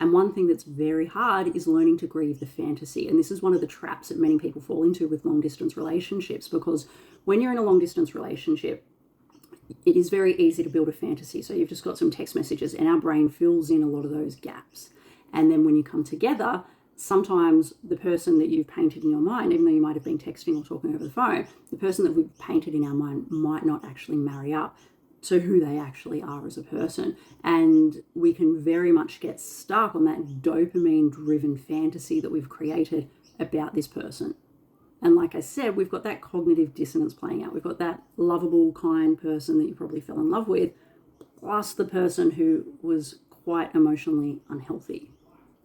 And one thing that's very hard is learning to grieve the fantasy. And this is one of the traps that many people fall into with long distance relationships, because when you're in a long distance relationship, it is very easy to build a fantasy. So you've just got some text messages and our brain fills in a lot of those gaps. And then when you come together, sometimes the person that you've painted in your mind, even though you might have been texting or talking over the phone, the person that we've painted in our mind might not actually marry up to who they actually are as a person. And we can very much get stuck on that dopamine-driven fantasy that we've created about this person. And like I said, we've got that cognitive dissonance playing out. We've got that lovable, kind person that you probably fell in love with, plus the person who was quite emotionally unhealthy.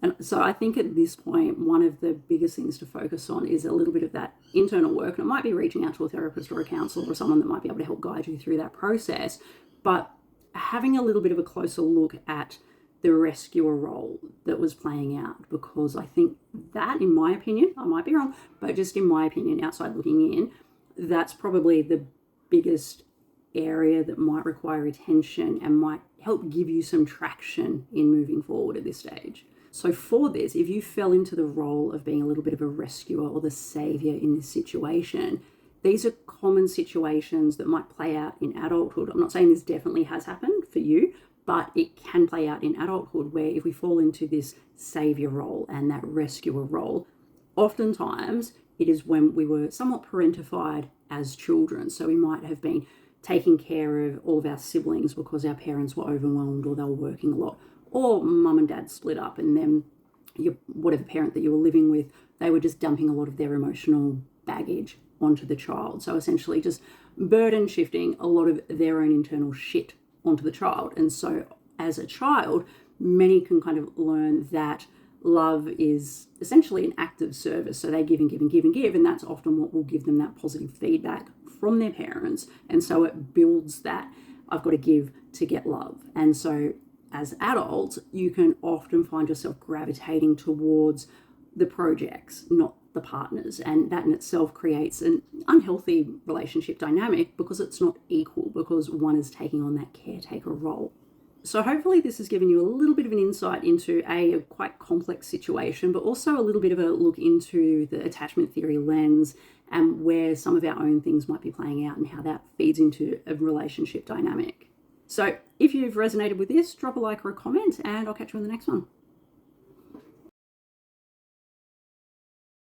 And so I think at this point, one of the biggest things to focus on is a little bit of that internal work. And it might be reaching out to a therapist or a counselor or someone that might be able to help guide you through that process. But having a little bit of a closer look at the rescuer role that was playing out, because I think that, in my opinion, I might be wrong, but just in my opinion, outside looking in, that's probably the biggest area that might require attention and might help give you some traction in moving forward at this stage. So for this, if you fell into the role of being a little bit of a rescuer or the savior in this situation, these are common situations that might play out in adulthood. I'm not saying this definitely has happened for you, but it can play out in adulthood, where if we fall into this savior role and that rescuer role, oftentimes it is when we were somewhat parentified as children. So we might have been taking care of all of our siblings because our parents were overwhelmed or they were working a lot, or mum and dad split up and then whatever parent that you were living with, they were just dumping a lot of their emotional baggage onto the child. So essentially just burden shifting a lot of their own internal shit onto the child. And so as a child, many can kind of learn that love is essentially an act of service. So they give and give and give and give, and that's often what will give them that positive feedback from their parents. And so it builds that I've got to give to get love. And so as adults, you can often find yourself gravitating towards the projects, not the partners. And that in itself creates an unhealthy relationship dynamic because it's not equal, because one is taking on that caretaker role. So hopefully this has given you a little bit of an insight into a quite complex situation, but also a little bit of a look into the attachment theory lens and where some of our own things might be playing out and how that feeds into a relationship dynamic. So if you've resonated with this, drop a like or a comment, and I'll catch you in the next one.